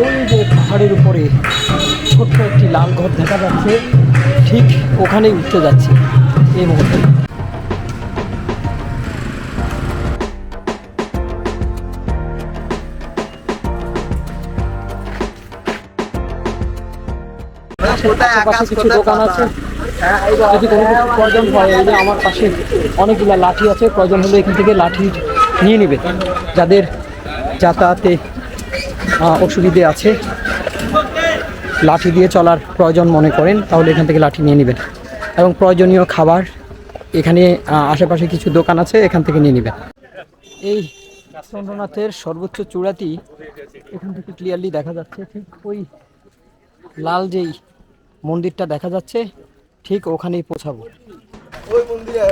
ওই যে পাহাড়ের উপরে ছোট্ট একটি লাল ঘর দেখা যাচ্ছে, ঠিক ওখানেই উঠতে যাচ্ছি এই মুহূর্তে। আশেপাশে কিছু দোকান আছে, যদি কোনো কিছু প্রয়োজন হয়, এই যে আমার পাশে অনেকগুলো লাঠি আছে, প্রয়োজন হলে এখান থেকে লাঠি নিয়ে নেবে। যাদের যাতায়াতে অসুবিধে আছে, লাঠি দিয়ে চলার প্রয়োজন মনে করেন, তাহলে এখান থেকে লাঠি নিয়ে নেবেন। এবং প্রয়োজনীয় খাবার এখানে আশেপাশে কিছু দোকান আছে, এখান থেকে নিয়ে নেবেন। এই চন্দ্রনাথের সর্বোচ্চ চূড়াটি এখান থেকে ক্লিয়ারলি দেখা যাচ্ছে। ঠিক ওই লাল যেই মন্দিরটা দেখা যাচ্ছে, ঠিক ওখানেই পৌঁছাবো। ওই মন্দিরে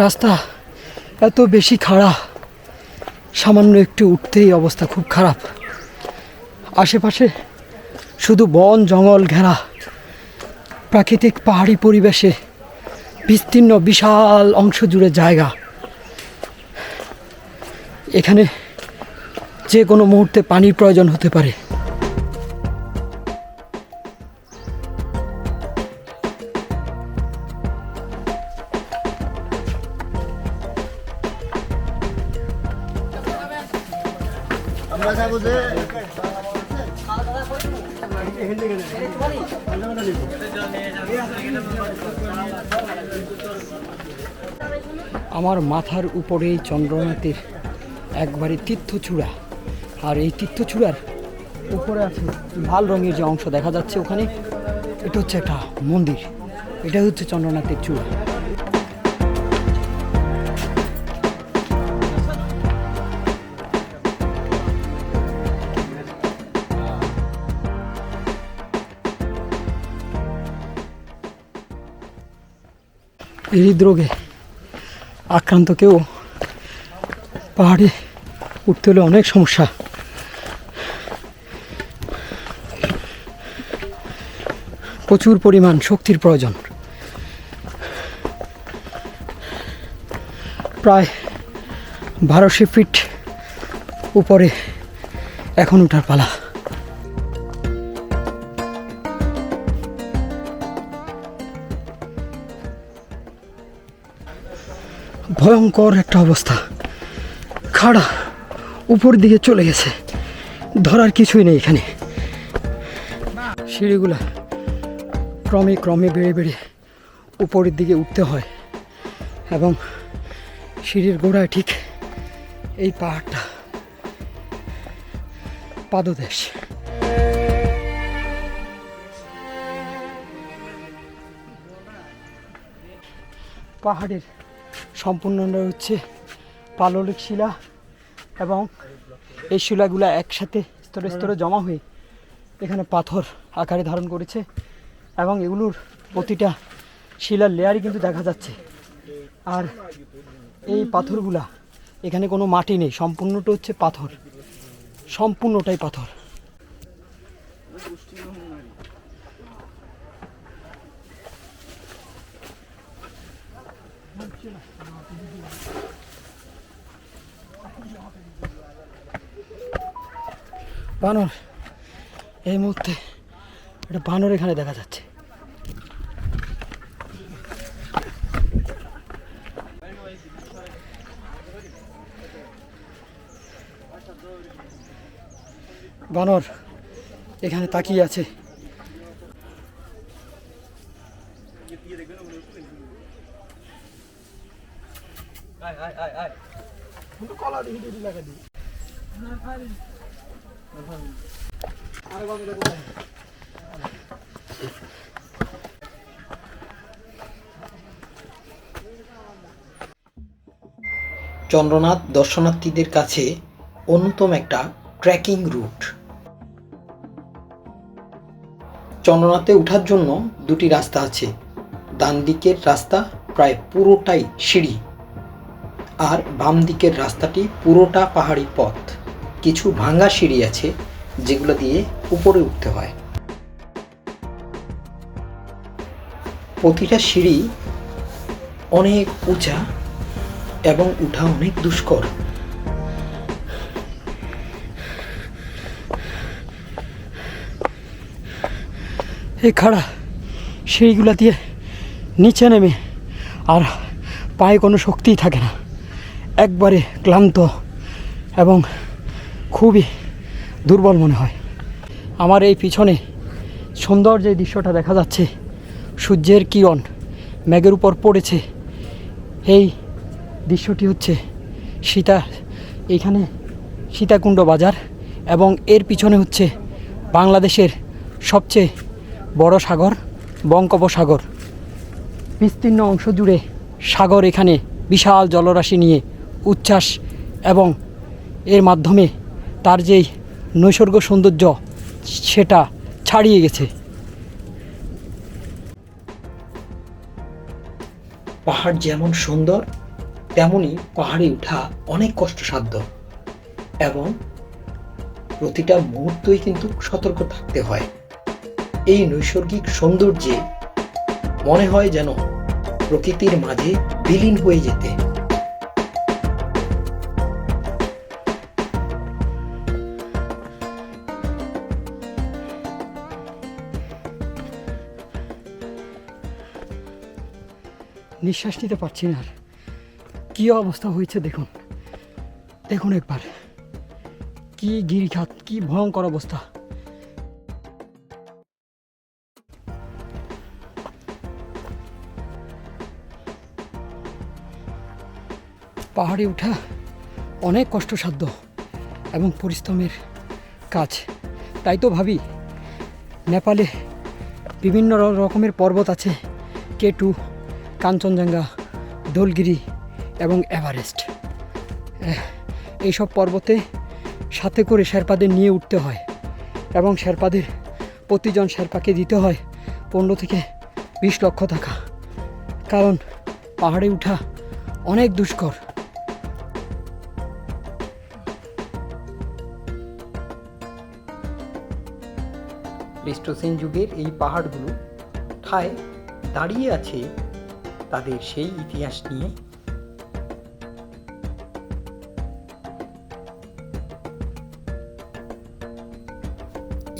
রাস্তা এত বেশি খাড়া, সামান্য একটু উঠতেই অবস্থা খুব খারাপ। আশেপাশে শুধু বন জঙ্গল ঘেরা প্রাকৃতিক পাহাড়ি পরিবেশে বিস্তীর্ণ বিশাল অংশ জুড়ে জায়গা। এখানে যে কোনো মুহূর্তে পানির প্রয়োজন হতে পারে। আমার মাথার উপরেই চন্দ্রনাথের একবারে তীর্থচূড়া, আর এই তীর্থচূড়ার উপরে আছে লাল রঙের যে অংশ দেখা যাচ্ছে ওখানে, এটা হচ্ছে একটা মন্দির, এটা হচ্ছে চন্দ্রনাথের চূড়া। হৃদরোগে আক্রান্ত কেউ পাহাড়ে উঠতে হলে অনেক সমস্যা। প্রচুর পরিমাণ শক্তির প্রয়োজন। প্রায় 1200 ফিট উপরে এখন ওঠার পালা। ভয়ঙ্কর একটা অবস্থা, খাড়া উপর দিকে চলে গেছে, ধরার কিছুই নেই এখানে। সিঁড়িগুলা ক্রমে ক্রমে বেড়ে বেড়ে উপরের দিকে উঠতে হয়, এবং সিঁড়ির গোড়ায় ঠিক এই পাহাড়টা পাদদেশ। পাহাড়ের সম্পূর্ণটা হচ্ছে পাললিক শিলা, এবং এই শিলাগুলা একসাথে স্তরে স্তরে জমা হয়ে এখানে পাথর আকারে ধারণ করেছে, এবং এগুলোর প্রতিটা শিলার লেয়ারই কিন্তু দেখা যাচ্ছে। আর এই পাথরগুলা, এখানে কোনো মাটি নেই, সম্পূর্ণটা হচ্ছে পাথর, সম্পূর্ণটাই পাথর। বানর, এই মুহূর্তে একটা বানর এখানে দেখা যাচ্ছে। বানর এখানে তাকিয়ে আছে। চন্দ্রনাথ দর্শনার্থীদের কাছে অন্যতম একটা ট্রেকিং রুট। চন্দ্রনাথে ওঠার জন্য দুটি রাস্তা আছে। ডান দিকের রাস্তা প্রায় পুরোটাই সিঁড়ি, আর বাম দিকের রাস্তাটি পুরোটা পাহাড়ি পথ। কিছু ভাঙা সিঁড়ি আছে, যেগুলো দিয়ে উপরে উঠতে হয়। প্রতিটা সিঁড়ি অনেক উঁচা এবং উঠা অনেক দুষ্কর। এই খাড়া সিঁড়িগুলো দিয়ে নিচে নেমে আর পায়ে কোনো শক্তিই থাকে না, একবারে ক্লান্ত এবং খুবই দুর্বল মনে হয়। আমার এই পিছনে সুন্দর যে দৃশ্যটা দেখা যাচ্ছে, সূর্যের কিরণ মেঘের উপর পড়েছে, এই দৃশ্যটি হচ্ছে এইখানে সীতাকুণ্ড বাজার এবং এর পিছনে হচ্ছে বাংলাদেশের সবচেয়ে বড় সাগর বঙ্গোপসাগর। বিস্তীর্ণ অংশ জুড়ে সাগর এখানে বিশাল জলরাশি নিয়ে উচ্ছ্বাস এবং এর মাধ্যমে তার যেই নৈসর্গ সৌন্দর্য সেটা ছাড়িয়ে গেছে। পাহাড় যেমন সুন্দর তেমনি পাহাড়ে ওঠা অনেক কষ্টসাধ্য এবং প্রতিটা মুহূর্তই কিন্তু সতর্ক থাকতে হয়। এই নৈসর্গিক সৌন্দর্যে মনে হয় যেন প্রকৃতির মাঝে বিলীন হয়ে যেতে। নিঃশ্বাস নিতে পারছি না, আর কি অবস্থা হয়েছে দেখুন, দেখুন একবার কি গিরিখাত, কি ভয়ঙ্কর অবস্থা। পাহাড়ে ওঠা অনেক কষ্টসাধ্য এবং পরিশ্রমের কাজ। তাই তো ভাবি নেপালে বিভিন্ন রকমের পর্বত আছে, K2, কাঞ্চনজঙ্ঘা, ধলগিরি এবং এভারেস্ট। এইসব পর্বতে সাথে করে শেরপাদের নিয়ে উঠতে হয় এবং শেরপাদের প্রতিজন শেরপাকে দিতে হয় 15 থেকে 20 লক্ষ টাকা, কারণ পাহাড়ে ওঠা অনেক দুষ্কর। প্লেস্টোসিন যুগের এই পাহাড়গুলো ঠায় দাঁড়িয়ে আছে তাদের সেই ইতিহাস নিয়ে।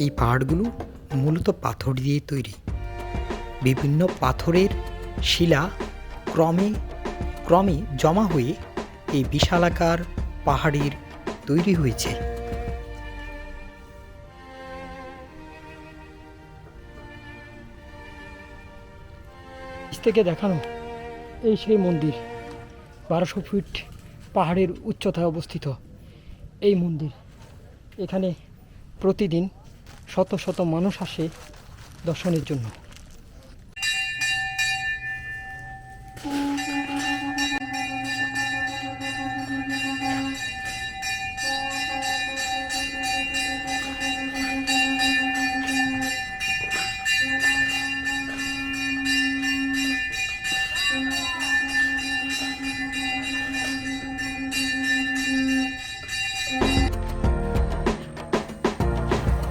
এই পাহাড়গুলো মূলত পাথর দিয়ে তৈরি। বিভিন্ন পাথরের শিলা ক্রমে ক্রমে জমা হয়ে এই বিশালাকার পাহাড়ের তৈরি হয়েছে। থেকে দেখানো এই সেই মন্দির, 1200 ফিট পাহাড়ের উচ্চতায় অবস্থিত এই মন্দির। এখানে প্রতিদিন শত শত মানুষ আসে দর্শনের জন্য।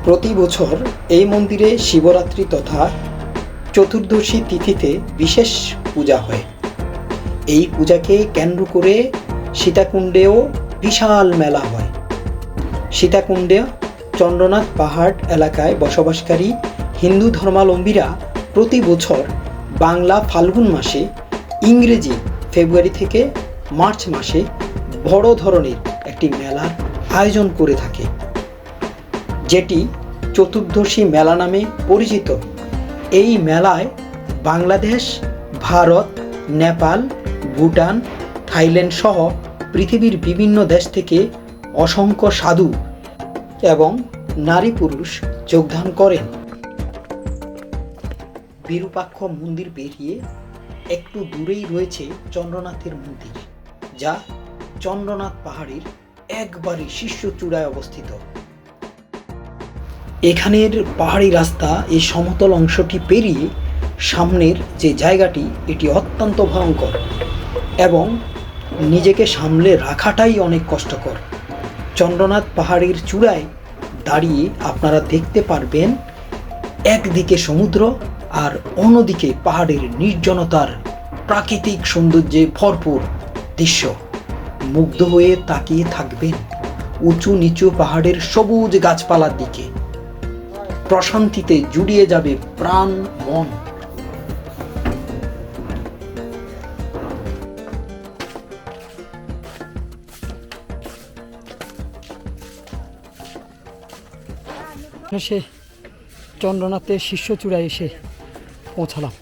প্রতি বছর এই মন্দিরে শিবরাত্রি তথা চতুর্দশী তিথিতে বিশেষ পূজা হয়। এই পূজাকে কেন্দ্র করে সীতাকুণ্ডেও বিশাল মেলা হয়। সীতাকুণ্ডে চন্দ্রনাথ পাহাড় এলাকায় বসবাসকারী হিন্দু ধর্মাবলম্বীরা প্রতি বছর বাংলা ফাল্গুন মাসে, ইংরেজি ফেব্রুয়ারি থেকে মার্চ মাসে বড় ধরনের একটি মেলার আয়োজন করে থাকে, যেটি চতুর্দশী মেলা নামে পরিচিত। এই মেলায় বাংলাদেশ, ভারত, নেপাল, ভুটান, থাইল্যান্ড সহ পৃথিবীর বিভিন্ন দেশ থেকে অসংখ্য সাধু এবং নারী পুরুষ যোগদান করেন। বিরূপাক্ষ মন্দির পেরিয়ে একটু দূরেই রয়েছে চন্দ্রনাথের মন্দির, যা চন্দ্রনাথ পাহাড়ের একবারে শীর্ষ চূড়ায় অবস্থিত। এখানের পাহাড়ি রাস্তা এই সমতল অংশটি পেরিয়ে সামনের যে জায়গাটি, এটি অত্যন্ত ভয়ঙ্কর এবং নিজেকে সামলে রাখাটাই অনেক কষ্টকর। চন্দ্রনাথ পাহাড়ের চূড়ায় দাঁড়িয়ে আপনারা দেখতে পারবেন একদিকে সমুদ্র আর অন্যদিকে পাহাড়ের নির্জনতার প্রাকৃতিক সৌন্দর্যে ভরপুর দৃশ্য। মুগ্ধ হয়ে তাকিয়ে থাকবেন উঁচু নিচু পাহাড়ের সবুজ গাছপালার দিকে। প্রশান্তিতে জুড়িয়ে যাবে প্রাণ মন। সে চন্দ্রনাথের শীর্ষ চূড়ায় এসে পৌঁছালাম।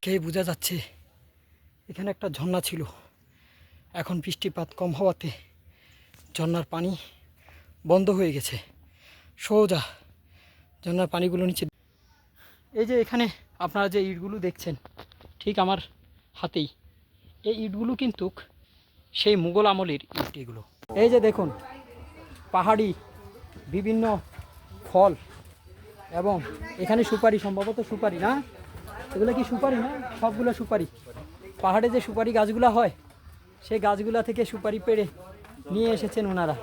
কে বোঝা যাচ্ছে এখানে একটা ঝর্ণা ছিল, এখন বৃষ্টিপাত কম হওয়াতে ঝর্ণার পানি বন্ধ হয়ে গেছে। সোজা ঝর্ণার পানিগুলো নিচে। এই যে এখানে আপনারা যে ইটগুলো দেখছেন ঠিক আমার হাতেই, এই ইটগুলো কিন্তু সেই মুঘল আমলের ইট। এগুলো এই যে দেখুন পাহাড়ি বিভিন্ন ফল, এবং এখানে সুপারি, সম্ভবত সুপারি না, এগুলো কি সুপারি না? সবগুলো সুপারি। পাহাড়ে যে সুপারি গাছগুলো হয় সেই গাছগুলা থেকে সুপারি পেড়ে নিয়ে এসেছেন ওনারা।